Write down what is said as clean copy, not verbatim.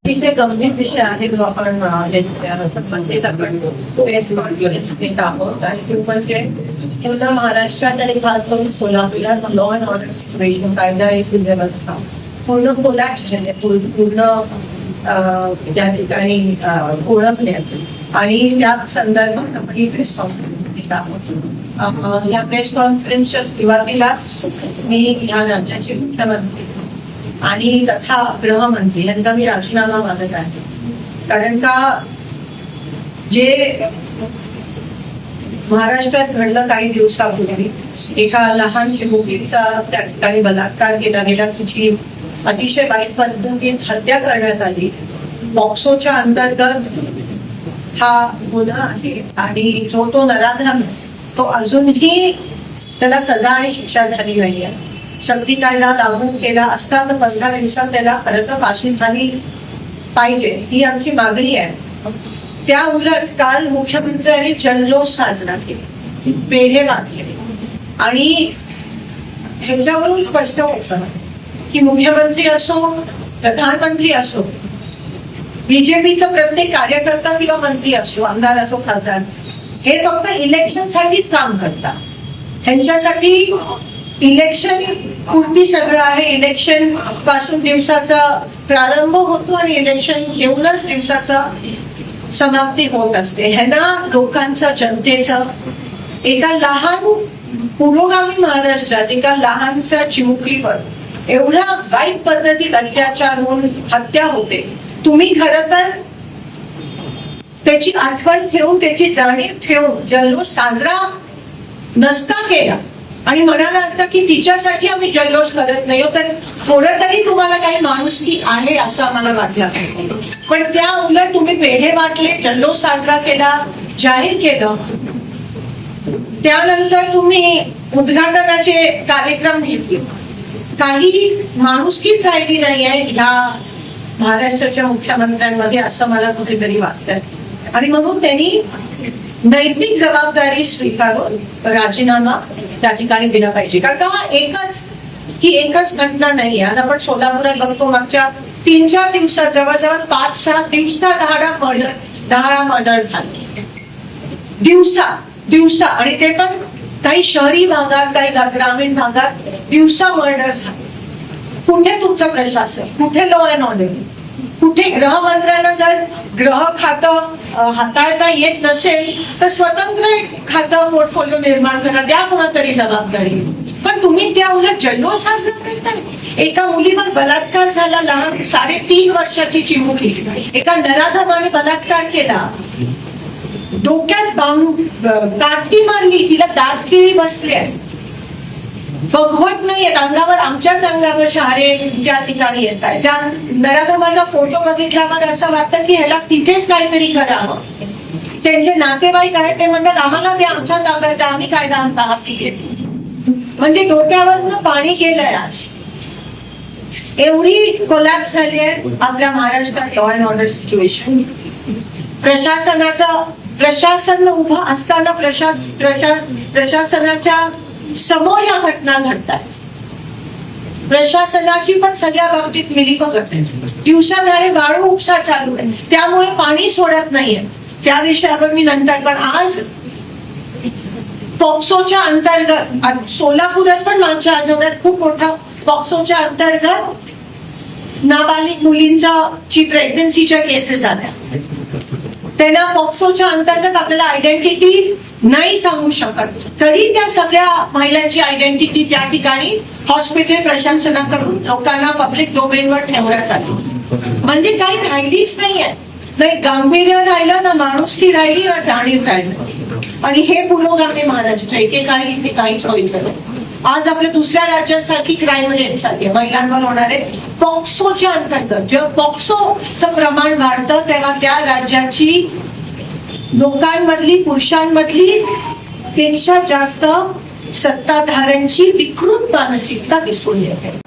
अतिशय गंभीर विषय आहे जो आपण संबंधित आपण प्रेस कॉन्फरन्स घेत आहोत आणि तो म्हणजे पूर्ण महाराष्ट्रात आणि खास करून सोलापूरला लॉ अँड ऑर्डर सिच्युएशन कायदा आणि सुव्यवस्था पूर्ण कोलॅप्स झाले पूर्ण त्या ठिकाणी ओळखण्यात आणि त्या संदर्भात आपण ही प्रेस कॉन्फरन्स घेत आहोत. या प्रेस कॉन्फरन्सच्या सुरुवातीलाच मी या राज्याचे मुख्यमंत्री आणि तथा गृहमंत्री यांचा मी राजीनामा मागत आहे. कारण का जे महाराष्ट्रात घडलं काही दिवसापूर्वी एका लहान मुलीचा त्या ठिकाणी बलात्कार केला गेला, तिची अतिशय वाईट पद्धतीने हत्या करण्यात आली. पॉक्सोच्या अंतर्गत हा गुन्हा आहे आणि जो तो नराधम तो अजूनही त्याला सजा आणि शिक्षा झाली नाही आहे. शक्ती कायदा लागू केला असता तर 15 दिवसात त्याला खरं तर फाशी झाली पाहिजे ही आमची मागणी आहे. त्या उलट काल मुख्यमंत्र्यांनी जल्लोष साजरा केला, पेढे वाटले आणि ह्याच्यावरून स्पष्ट होतं की मुख्यमंत्री असो प्रधानमंत्री असो बीजेपीचा प्रत्येक कार्यकर्ता किंवा मंत्री असो आमदार असो खासदार हे फक्त इलेक्शनसाठीच काम करतात. ह्यांच्यासाठी इलेक्शन पूर्वी सगळं आहे. इलेक्शन पासून दिवसाचा प्रारंभ होतो आणि इलेक्शन घेऊनच दिवसाचा समाप्ती होत असते. ह्यांना लोकांचा जनतेचा एका लहान पुरोगामी महाराष्ट्रात एका लहानशा चिमुकलीवर एवढ्या वाईट पद्धतीत अत्याचार होऊन हत्या होते. तुम्ही खरं तर त्याची आठवण ठेवून त्याची जाणीव ठेवून जल्लोष साजरा नसता केला आणि म्हणाला असता की तिच्यासाठी आम्ही जल्लोष करत नाही तर थोडं तरी तुम्हाला काही माणुसकी आहे असं आम्हाला वाटलं. पण त्या उलट तुम्ही पेढे वाटले, जल्लोष साजरा केला, जाहीर केलं. त्यानंतर तुम्ही उद्घाटनाचे कार्यक्रम घेतले. काही माणुसकीच राहिली नाही आहे ह्या महाराष्ट्राच्या मुख्यमंत्र्यांमध्ये असं मला कुठेतरी वाटतंय आणि म्हणून त्यांनी नैतिक जबाबदारी स्वीकारून राजीनामा त्या ठिकाणी दिला पाहिजे. कारण का ही एकच घटना नाही आहे. आपण सोलापुरात बघतो मागच्या 3-4 दिवसात जवळजवळ 5-6 दिवसात 10 मर्डर झाले दिवसा आणि ते पण काही शहरी भागात काही ग्रामीण भागात दिवसा मर्डर झाले. कुठे तुमचं प्रशासन, कुठे लॉ अँड ऑर्डर, कुठे गृहमंत्र्यांना जर गृह खातं हाताळता येत नसेल तर स्वतंत्र खातं पोर्टफोलिओ निर्माण करा, द्या कोणातरी जबाबदारी. पण तुम्ही त्या उलट जल्लोष साजरा करताय. एका मुलीवर बलात्कार झाला, लहान 3.5 वर्षाची चिमुकली, एका नराधमाने बलात्कार केला, डोक्यात काठी मारली, तिला दातकिळी बसली आहे, बघवत नाहीयेत अंगावर, आमच्याच अंगावर शहारे त्या ठिकाणी येत आहे. त्या नराधमाचा फोटो बघितल्यावर असं वाटतं की ह्याला तिथेच काहीतरी करावं. त्यांचे नातेवाईक आहेत ते म्हणतात आम्हाला ते आमच्या ताब्यात, आम्ही कायदा हाती घेतो. म्हणजे डोक्यावरनं पाणी गेलंय. आज एवढी कोलॅप्स झाली आहे आपल्या महाराष्ट्रात लॉ अँड ऑर्डर सिच्युएशन. प्रशासन उभं असताना प्रशासनाच्या समोर या घटना घडतात. प्रशासनाची पण सगळ्या बाबतीत मिलीभगत आहे. दिवसाधारे वाळू उपसा चालू आहे, त्यामुळे पाणी सोडत नाहीये. त्या विषयावर मी नंतर. पण आज पॉक्सोच्या अंतर्गत सोलापुरात पण मागच्या आठवड्यात खूप मोठा पॉक्सोच्या अंतर्गत नाबालिग मुलींची प्रेग्नन्सीच्या केसेस आल्या. त्यांना पॉक्सोच्या अंतर्गत आपल्याला आयडेंटिटी नाही सांगू शकत, तरी त्या सगळ्या महिलांची आयडेंटिटी त्या ठिकाणी हॉस्पिटल प्रशासनाकडून लोकांना पब्लिक डोमेनवर ठेवण्यात आली. म्हणजे काही राहिलीच नाहीये. नाही गांभीर्य राहिलं, ना माणुसकी राहिली, ना जाणीव राहिली. आणि हे पुरोगामी महाराष्ट्र एकेकाळी इथे काहीच व्हायचं नाही. आज आपल्या दुसऱ्या राज्यांसारखी क्राईम रेट सारखे महिलांवर होणारे पॉक्सोच्या अंतर्गत जेव्हा पॉक्सोचं प्रमाण वाढतं तेव्हा त्या राज्याची लोकांमधली पुरुषांमधली पेक्षा जास्त सत्ताधाऱ्यांची विकृत मानसिकता दिसून येते.